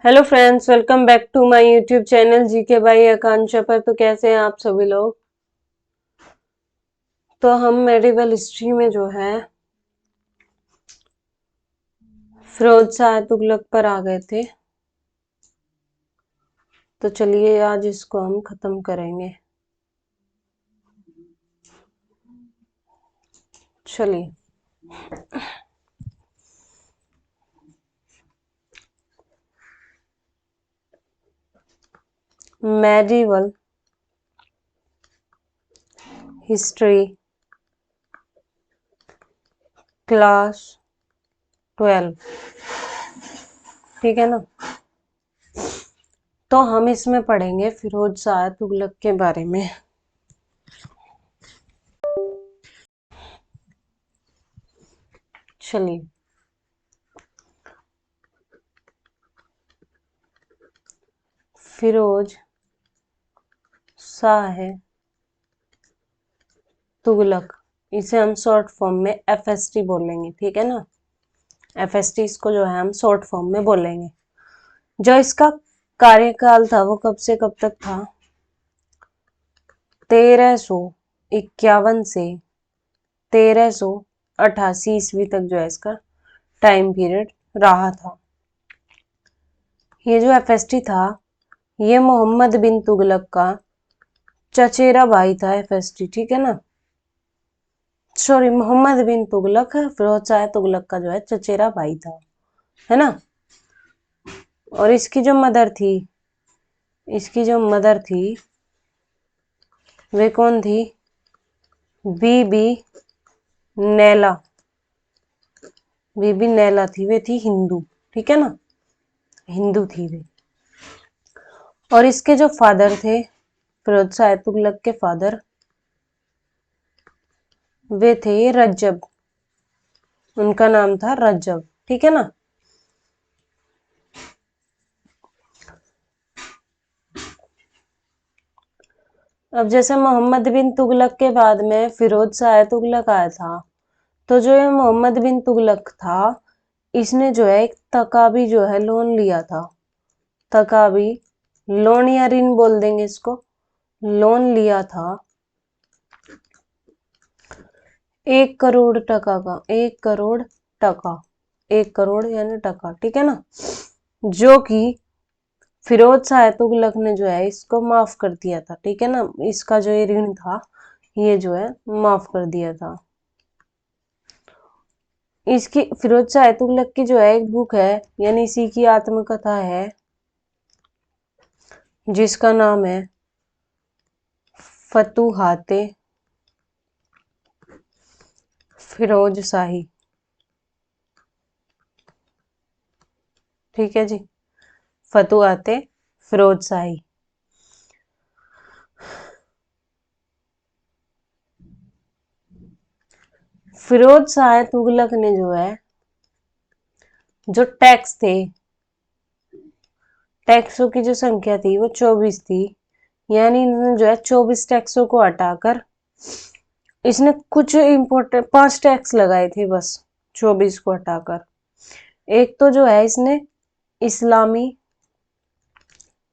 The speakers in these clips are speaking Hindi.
Hello friends, welcome back to my YouTube channel GK by Akanksha पर। तो कैसे हैं आप सभी लोग। तो हम मेडिवल हिस्ट्री में जो है फिरोज शाह तुगलक पर आ गए थे। तो चलिए आज इसको हम खत्म करेंगे। चलिए मेडिवल हिस्ट्री क्लास 12, ठीक है ना। तो हम इसमें पढ़ेंगे फिरोज शाह तुगलक के बारे में। चलिए फिरोज शाह तुगलक, इसे हम शॉर्ट फॉर्म में एफएसटी बोलेंगे, ठीक है ना। एफएसटी इसको जो है हम शॉर्ट फॉर्म में बोलेंगे। जो इसका कार्यकाल था वो कब से कब तक था? 1351 से 1388 ईस्वी तक जो है इसका टाइम पीरियड रहा था। ये जो एफएसटी था ये मोहम्मद बिन तुगलक का चचेरा भाई था। एफएसटी, ठीक है ना। सॉरी, मोहम्मद बिन तुगलक फिरोज शाह तुगलक का जो है चचेरा भाई था, है ना। और इसकी जो मदर थी वे कौन थी? बीबी नैला। बीबी नैला थी, वे थी हिंदू, ठीक है ना। हिंदू थी वे। और इसके जो फादर थे फिरोज शाह तुगलक के फादर, वे थे रज्जब। उनका नाम था रज्जब, ठीक है ना। अब जैसे मोहम्मद बिन तुगलक के बाद में फिरोज शाह तुगलक आया था, तो जो ये मोहम्मद बिन तुगलक था इसने जो है एक तकाबी जो है लोन लिया था। तकाबी लोन या ऋण बोल देंगे इसको। लोन लिया था 1 करोड़ टका का। 1 करोड़ टका, 1 करोड़ यानी टका, ठीक है ना। जो कि फिरोज शाह तुगलक ने जो है इसको माफ कर दिया था, ठीक है ना। इसका जो ये ऋण था ये जो है माफ कर दिया था। इसकी फिरोज शाह तुगलक की जो है एक बुक है, यानी इसी की आत्मकथा है, जिसका नाम है फतूहाते फिरोज शाही, ठीक है जी। फतूहाते फिरोज शाही। फिरोज शाह तुगलक ने जो है जो टैक्स थे, टैक्सों की जो संख्या थी वो 24 थी। यानी इन्होंने जो है 24 टैक्सों को हटाकर इसने कुछ इम्पोर्टेंट 5 टैक्स लगाए थे बस, 24 को हटाकर। एक तो जो है इसने इस्लामी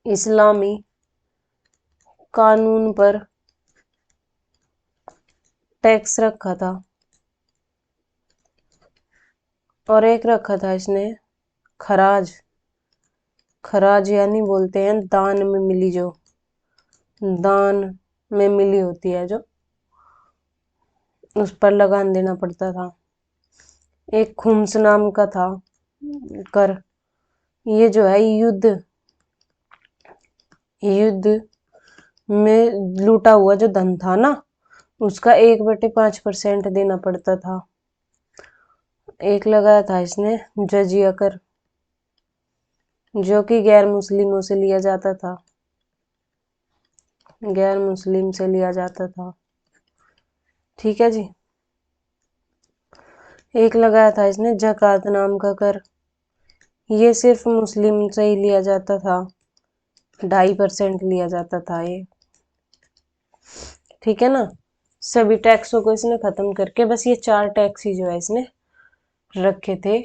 इस्लामी कानून पर टैक्स रखा था, और एक रखा था इसने खराज। खराज यानी बोलते हैं दान में मिली, जो दान में मिली होती है जो, उस पर लगान देना पड़ता था। एक खुम्स नाम का था कर। ये जो है युद्ध में लूटा हुआ जो धन था ना, उसका 1/5% देना पड़ता था। एक लगाया था इसने जजिया कर, जो कि गैर मुस्लिमों से लिया जाता था। गैर मुस्लिम से लिया जाता था, ठीक है जी। एक लगाया था इसने जकात नाम का कर। ये सिर्फ मुस्लिम से ही लिया जाता था, 2.5% लिया जाता था ये, ठीक है ना। सभी टैक्सों को इसने खत्म करके बस ये 4 टैक्स ही जो है इसने रखे थे।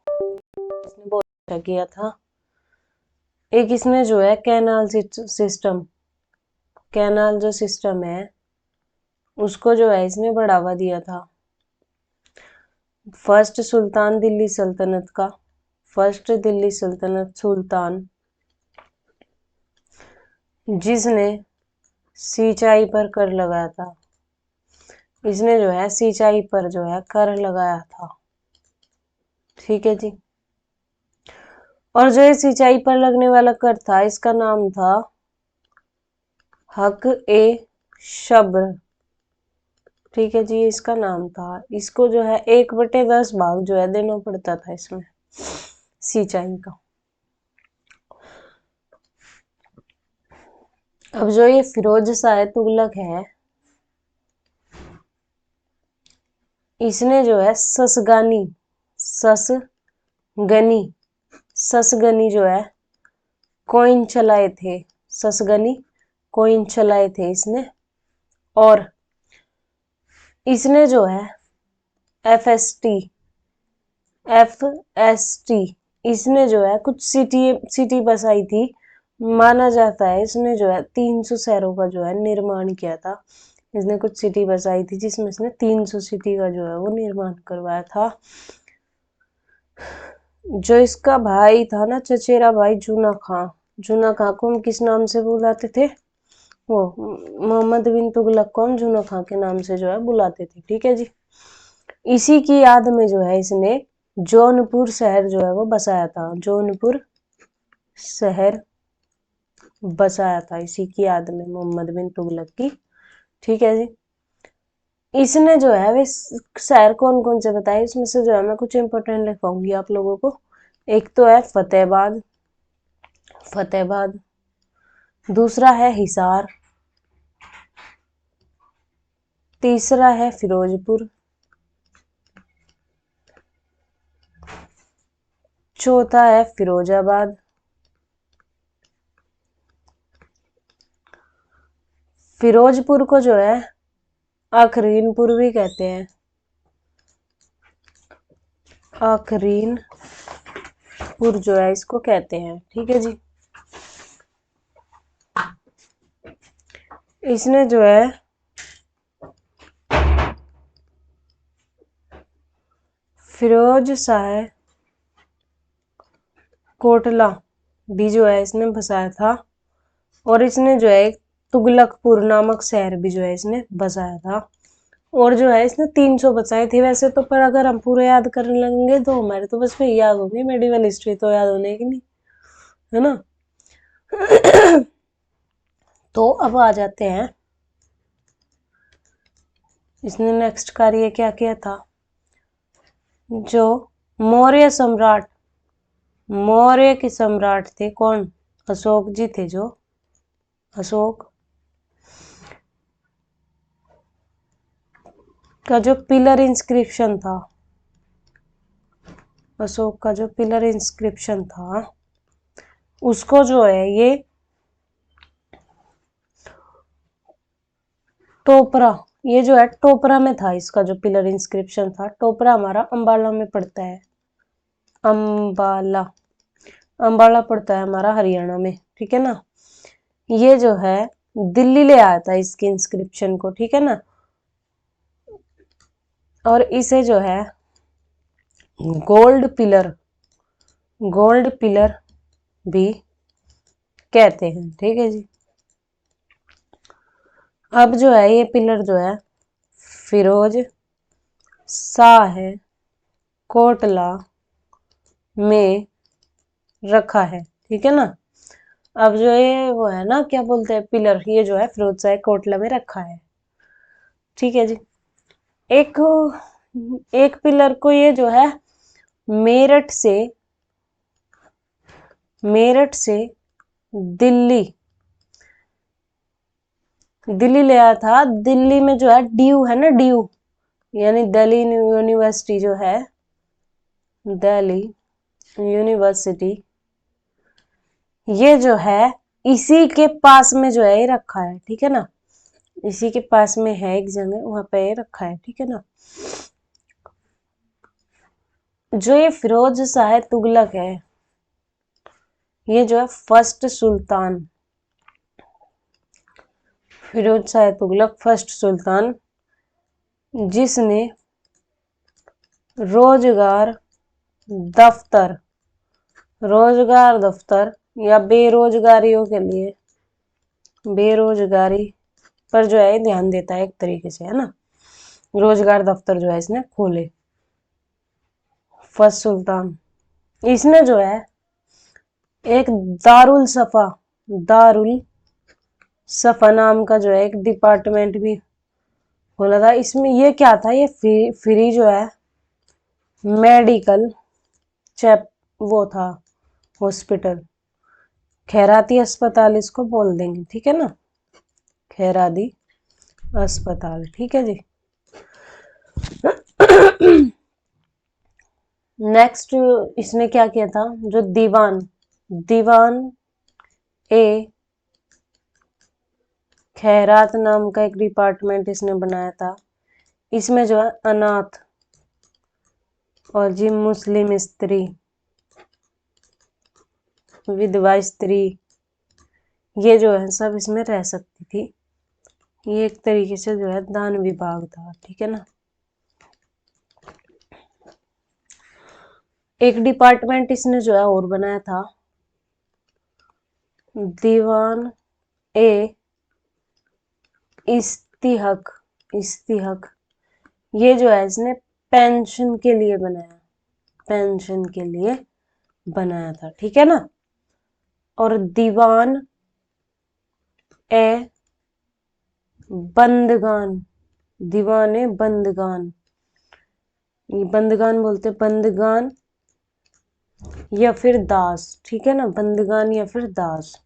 इसने बहुत अच्छा किया था। एक इसने जो है कैनाल सिस्टम, कैनाल जो सिस्टम है उसको जो है इसने बढ़ावा दिया था। फर्स्ट सुल्तान दिल्ली सल्तनत का, फर्स्ट दिल्ली सल्तनत सुल्तान जिसने सिंचाई पर कर लगाया था, इसने जो है सिंचाई पर जो है कर लगाया था। ठीक है जी। और जो ये सिंचाई पर लगने वाला कर था इसका नाम था हक ए शब्र। ठीक है जी, इसका नाम था। इसको जो है 1/10 भाग जो है देना पड़ता था इसमें सिंचाई का। अब जो ये फिरोज शाह तुगलक है इसने जो है ससगनी ससगनी जो है कॉइन चलाए थे, ससगनी कॉइन चलाए थे इसने। और इसने जो है एफएसटी इसने जो है कुछ सिटी बसाई थी। माना जाता है इसने जो है 300 शहरों का जो है निर्माण किया था। इसने कुछ सिटी बसाई थी जिसमें इसने 300 सिटी का जो है वो निर्माण करवाया था। जो इसका भाई था ना चचेरा भाई जूना खां को हम किस नाम से बुलाते थे? वो मोहम्मद बिन तुगलक को हम जूना खां के नाम से जो है बुलाते थे। ठीक है जी। इसी की याद में जो है इसने जौनपुर शहर जो है वो बसाया था। जौनपुर शहर बसाया था इसी की याद में मोहम्मद बिन तुगलक की। ठीक है जी। इसने जो है वे शहर कौन कौन से बताए, इसमें से जो है मैं कुछ इंपॉर्टेंट लिखवाऊंगी आप लोगों को। एक तो है फतेहाबाद, दूसरा है हिसार, तीसरा है फिरोजपुर, चौथा है फिरोजाबाद, फिरोजपुर को जो है आखरीनपुर भी कहते हैं, आखरीनपुर जो है इसको कहते हैं। ठीक है जी। इसने जो है फिरोज शाह कोटला भी जो है इसने बसाया था। और इसने जो है तुगलकपुर नामक शहर भी जो है इसने बसाया था। और जो है इसने 300 बसाए थे वैसे तो, पर अगर हम पूरे याद करने लगेंगे तो हमारे तो बस में याद होगी, मेडिवल हिस्ट्री तो याद होने की नहीं, है ना। तो अब आ जाते हैं, इसने नेक्स्ट कार्य क्या किया था? जो मौर्य के सम्राट थे कौन? अशोक जी थे। जो अशोक का जो पिलर इंस्क्रिप्शन था, अशोक का जो पिलर इंस्क्रिप्शन था उसको जो है ये टोपरा, ये जो है टोपरा में था। इसका जो पिलर इंस्क्रिप्शन था, टोपरा हमारा अंबाला में पड़ता है। अंबाला पड़ता है हमारा हरियाणा में। ठीक है ना। ये जो है दिल्ली ले आया था इसके इंस्क्रिप्शन को। ठीक है ना। और इसे जो है गोल्ड पिलर भी कहते हैं। ठीक है जी। अब जो है ये पिलर जो है फिरोज शाह कोटला में रखा है। ठीक है ना। अब जो ये वो है ना, क्या बोलते हैं, पिलर, ये जो है फिरोज शाह कोटला में रखा है। ठीक है जी। एक एक पिलर को ये जो है मेरठ से दिल्ली ले आया था। दिल्ली में जो है ड्यू है ना, ड्यू यानी दिल्ली यूनिवर्सिटी जो है, दिल्ली यूनिवर्सिटी, ये जो है इसी के पास में जो है ये रखा है। ठीक है ना। इसी के पास में है एक जगह, वहां पे ये रखा है। ठीक है ना। जो ये फिरोज शाह तुगलक है ये जो है first sultan, Firoz Shah Tughlaq first sultan, जिसने रोजगार दफ्तर, रोजगार दफ्तर या बेरोजगारियों के लिए, बेरोजगारी पर जो है ध्यान देता है एक तरीके से, है ना। रोजगार दफ्तर जो है इसने खोले, फर्स्ट सुल्तान। इसने जो है एक दारुल सफा, दारुल सफा नाम का जो है एक डिपार्टमेंट भी खोला था। इसमें ये क्या था, ये फ्री जो है मेडिकल चेप वो था, हॉस्पिटल, खैराती अस्पताल इसको बोल देंगे, ठीक है ना, खैराती अस्पताल, ठीक है जी। नेक्स्ट इसने क्या किया था, जो दीवान, दीवान ए खैरात नाम का एक डिपार्टमेंट इसने बनाया था। इसमें जो है अनाथ और जी मुस्लिम स्त्री, विधवा स्त्री, ये जो है सब इसमें रह सकती थी। ये एक तरीके से जो है दान विभाग था, ठीक है ना। एक डिपार्टमेंट इसने जो है और बनाया था, दीवान ए इस्तिहक, इस्तिहक, ये जो है इसने पेंशन के लिए बनाया, पेंशन के लिए बनाया था, ठीक है ना। और दीवान ए बंदगान, दीवान ए बंदगान, ये बंदगान बोलते, बंदगान या फिर दास, ठीक है ना, बंदगान या फिर दास।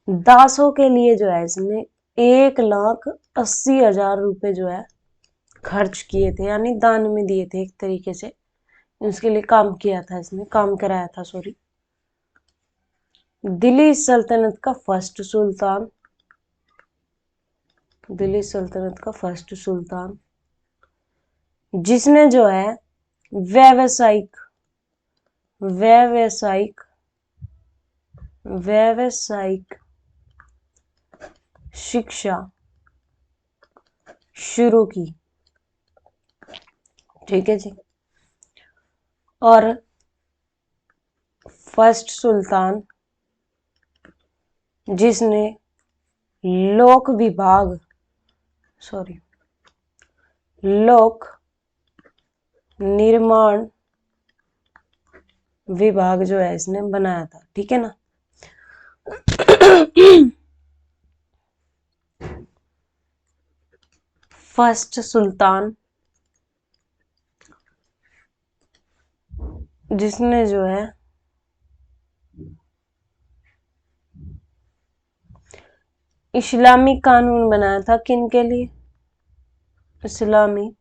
दासों के लिए जो है इसने 1,80,000 रुपए जो है खर्च किए थे, यानी दान में दिए थे एक तरीके से। उसके लिए काम किया था इसने, काम कराया था, सॉरी। दिल्ली सल्तनत का फर्स्ट सुल्तान, दिल्ली सल्तनत का फर्स्ट सुल्तान, जिसने जो है व्यावसायिक, व्यावसायिक, व्यावसायिक शिक्षा शुरू की, ठीक है जी। और फर्स्ट सुल्तान जिसने लोक विभाग, सॉरी, लोक निर्माण विभाग जो है इसने बनाया था, ठीक है ना। फर्स्ट सुल्तान जिसने जो है इस्लामी कानून बनाया था, किन के लिए, इस्लामी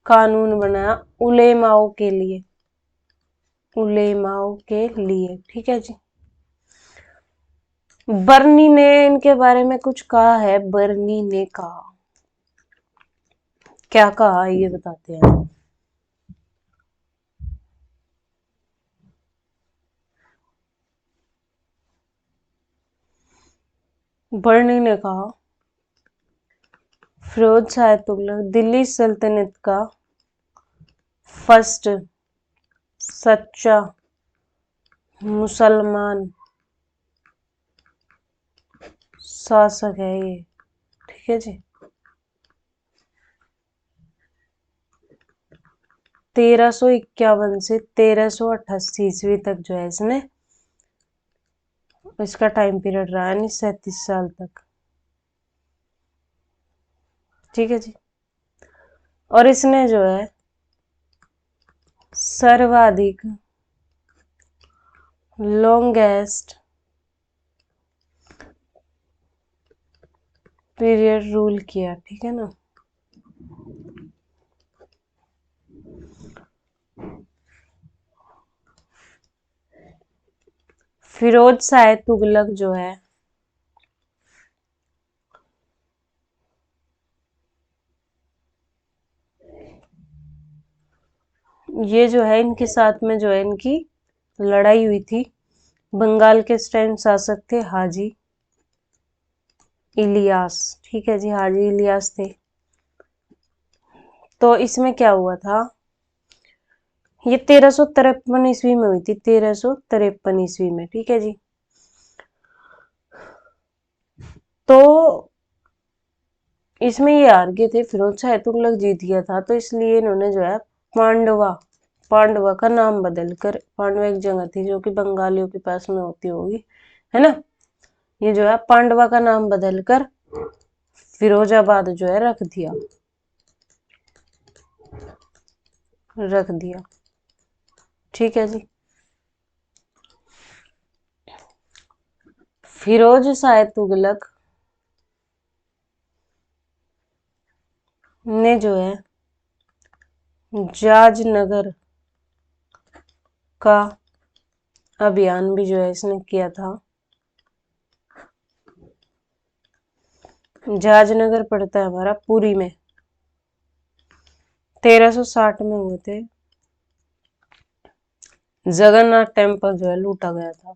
कानून बनाया उलेमाओं के लिए, उलेमाओं के लिए, ठीक है जी। बर्नी ने इनके बारे में कुछ कहा है, बर्नी ने कहा, क्या कहा ये बताते हैं। बर्नी ने कहा फिरोज शाह तुगलक दिल्ली सल्तनत का फर्स्ट सच्चा मुसलमान शासक है ये, ठीक है जी। 1351 से 1388 ईस्वी तक जो है इसने, इसका टाइम पीरियड रहा, यानी 37 साल तक, ठीक है जी। और इसने जो है सर्वाधिक लॉन्गेस्ट पीरियड रूल किया, ठीक है ना। फिरोज शाह तुगलक जो है ये जो है इनके साथ में जो है इनकी लड़ाई हुई थी। बंगाल के इस टाइम शासक थे हाजी इलियास। ठीक है जी, हाजी इलियास थे। तो इसमें क्या हुआ था, ये 1353 ईस्वी में हुई थी, 1353 ईस्वी में। ठीक है जी। तो इसमें ये हार गए थे, फिरोज शाह तुगलक जीत गया था, तो इसलिए इन्होंने जो है पांडवा पांडवा का नाम बदलकर, पांडवा एक जगह थी जो कि बंगालियों के पास में होती होगी, है ना, ये जो है पांडवा का नाम बदलकर फिरोजाबाद जो है रख दिया। ठीक है जी। फिरोज शाह तुगलक ने जो है जाजनगर का अभियान भी जो है इसने किया था। जाजनगर पड़ता है हमारा पुरी में। 1360 में हुए थे। जगन्नाथ टेम्पल जो है लूटा गया था।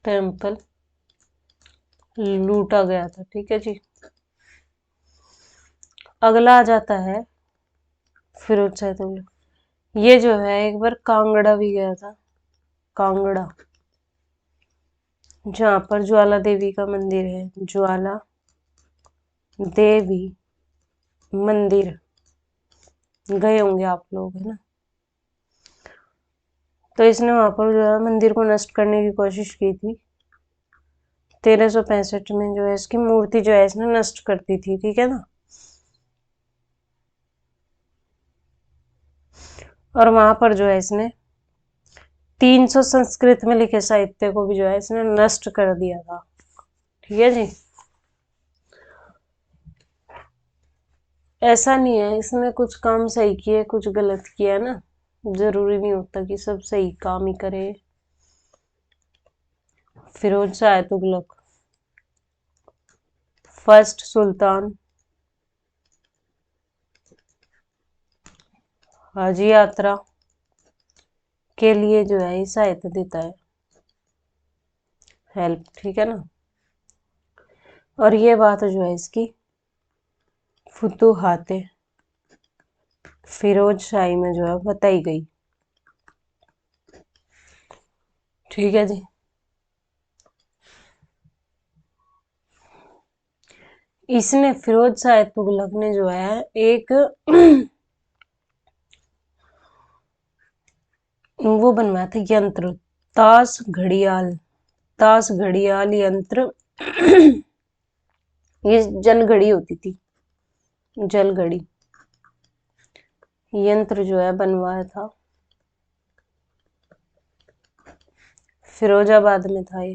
टेम्पल लूटा गया था। ठीक है जी। अगला आ जाता है फिरोज शाह तुगलक। ये जो है एक बार कांगड़ा भी गया था। कांगड़ा, जहाँ पर ज्वाला देवी का मंदिर है। ज्वाला देवी मंदिर गए होंगे आप लोग, है ना। तो इसने वहां पर जो है मंदिर को नष्ट करने की कोशिश की थी। 1365 में जो है इसकी मूर्ति जो है इसने नष्ट कर दी थी। ठीक है ना। और वहां पर जो है इसने 300 संस्कृत में लिखे साहित्य को भी जो है इसने नष्ट कर दिया था। ठीक है जी। ऐसा नहीं है इसने कुछ काम सही किए कुछ गलत किया, है ना, जरूरी नहीं होता कि सब सही काम ही करे। फिरोज शाह तुगलक फर्स्ट सुल्तान हाजी यात्रा के लिए जो है ये सहायता देता है, हेल्प। ठीक है ना। और ये बात जो है इसकी फुतूहाते फिरोज शाही में जो है बताई गई। ठीक है जी। इसने फिरोज शाह तुगलक ने जो है एक वो बनवाया था यंत्र, ताश घड़ियाल यंत्र। ये जल घड़ी होती थी, जल घड़ी यंत्र जो है बनवाया था। फिरोजाबाद में था ये।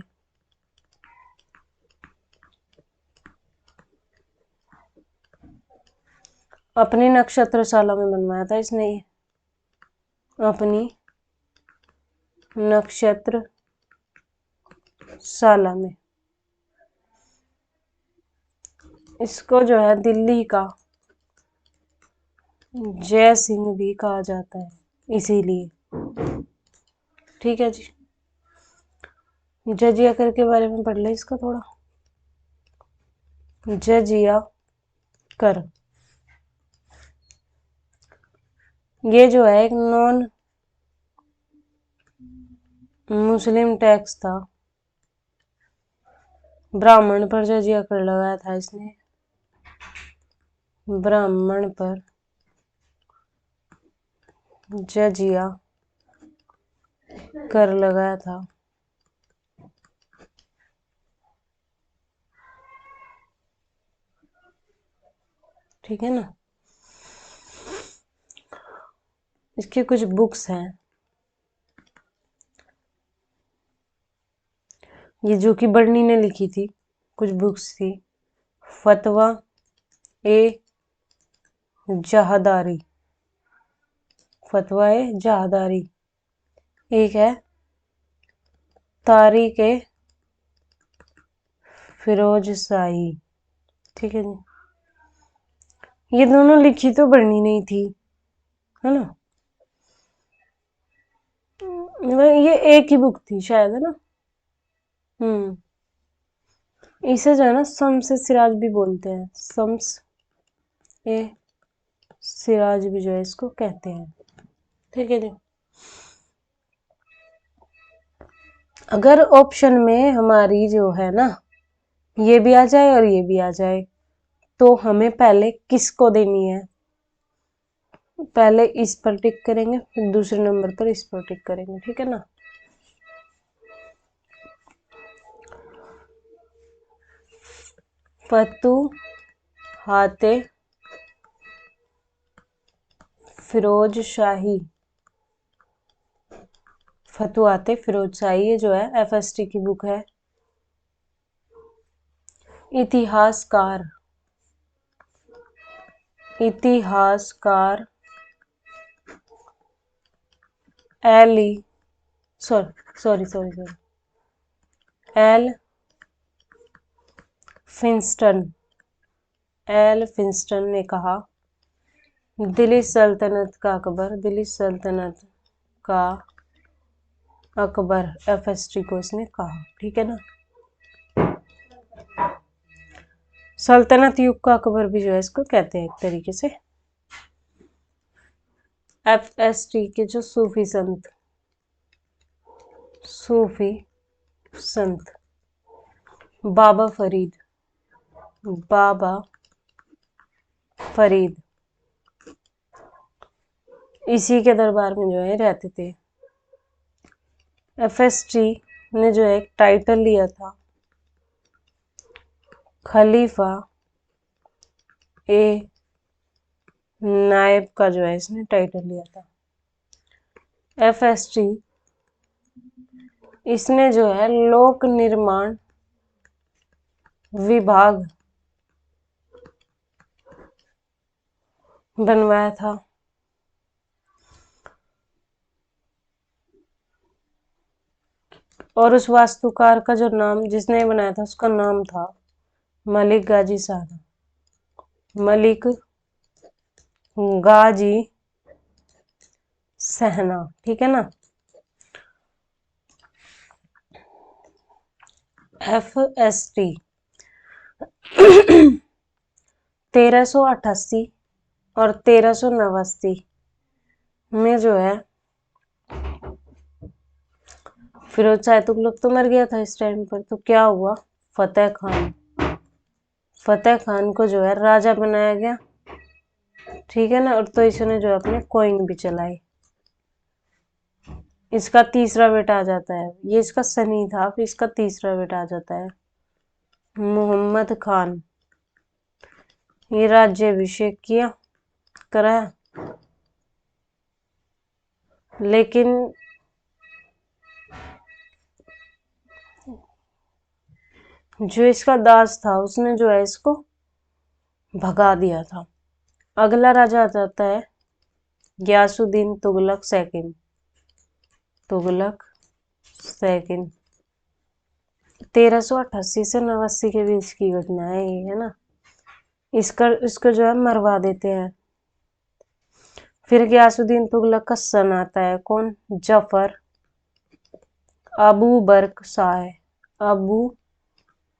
अपनी नक्षत्रशाला में बनवाया था इसने ये, अपनी नक्षत्रशाला में। इसको जो है दिल्ली का जय सिंह भी कहा जाता है इसीलिए। ठीक है जी। जजिया कर के बारे में पढ़ ले इसका थोड़ा। जजिया कर ये जो है एक नॉन मुस्लिम टैक्स था। ब्राह्मण पर जजिया कर लगाया था इसने। ब्राह्मण पर जजिया कर लगाया था। ठीक है ना। इसकी कुछ बुक्स हैं, ये जो कि बर्नी ने लिखी थी, कुछ बुक्स थी। फतवा ए जहादारी, फतवा ए जहादारी। एक है तारीख ए फिरोज शाही। ठीक है जी। ये दोनों लिखी तो बर्नी नहीं थी, है ना। ये एक ही बुक थी शायद, है ना। इसे जो है ना शम्स सिराज भी बोलते हैं, शम्स ए सिराज भी जो है इसको कहते हैं। ठीक है जी। अगर ऑप्शन में हमारी जो है ना ये भी आ जाए और ये भी आ जाए तो हमें पहले किसको देनी है? पहले इस पर टिक करेंगे, फिर दूसरे नंबर पर इस पर टिक करेंगे, ठीक है ना। फतुहाते फिरोज शाही, फतुहाते फिरोज शाही ये जो है एफएसटी की बुक है। इतिहासकार, इतिहासकार एली सॉरी एल फिंस्टन, एल फिंस्टन ने कहा दिल्ली सल्तनत का अकबर, दिल्ली सल्तनत का अकबर एफएसटी को इसने कहा, ठीक है ना। सल्तनत युग का अकबर भी जो है इसको कहते हैं एक तरीके से। एफएसटी के जो सूफी संत बाबा फरीद इसी के दरबार में जो है रहते थे। एफएसटी ने जो है एक टाइटल लिया था खलीफा ए नायब का, जो है इसने टाइटल लिया था। एफएसटी इसने जो है लोक निर्माण विभाग बनवाया था। और उस वास्तुकार का जो नाम जिसने बनाया था उसका नाम था मलिक गाजी साहब, मलिक गाजी सहना, ठीक है ना। एफएसटी 1388 और 1389 में जो है फिरोज शाह तुगलक तो मर गया था इस टाइम पर, तो क्या हुआ फतेह खान को जो है राजा बनाया गया, ठीक है ना। और तो इसने जो अपने कॉइन भी चलाई। इसका तीसरा बेटा आ जाता है, ये इसका सनी था, फिर इसका तीसरा बेटा आ जाता है मोहम्मद खान। ये राज्याभिषेक किया कराया, लेकिन जो इसका दास था उसने जो है इसको भगा दिया था। अगला राजा आ जाता है गयासुद्दीन तुगलक सेकंड, 1388 से 89 के बीच की घटना है ये, है ना। इसको जो है मरवा देते हैं। फिर गयासुद्दीन तुगलक का सन आता है कौन? जफर अबू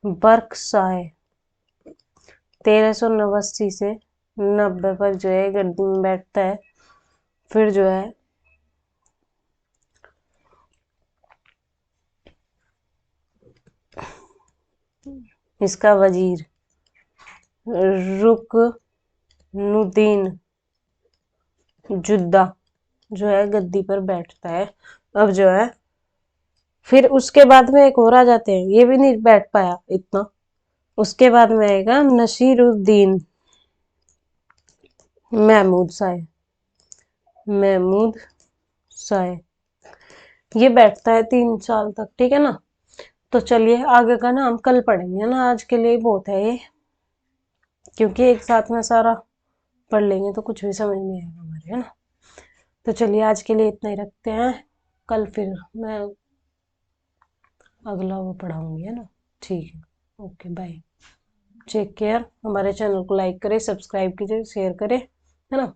बर्क शाह 1389 से 90 पर जो है गद्दी में बैठता है। फिर जो है इसका वजीर रुकनुद्दीन जुद्दा जो है गद्दी पर बैठता है। अब जो है फिर उसके बाद में एक और आ जाते हैं, ये भी नहीं बैठ पाया इतना। उसके बाद में आएगा नसीरुद्दीन महमूद शाह, ये बैठता है 3 साल तक, ठीक है ना। तो चलिए आगे का ना हम कल पढ़ेंगे ना, आज के लिए बहुत है ये, क्योंकि एक साथ में सारा पढ़ लेंगे तो कुछ भी समझ नहीं आएगा हमारे, है ना। तो चलिए आज के लिए इतना ही रखते हैं, कल फिर मैं अगला वो पढ़ाऊंगी, है ना। ठीक है, ओके बाय, टेक केयर। हमारे चैनल को लाइक करें, सब्सक्राइब कीजिए, शेयर करें, है ना।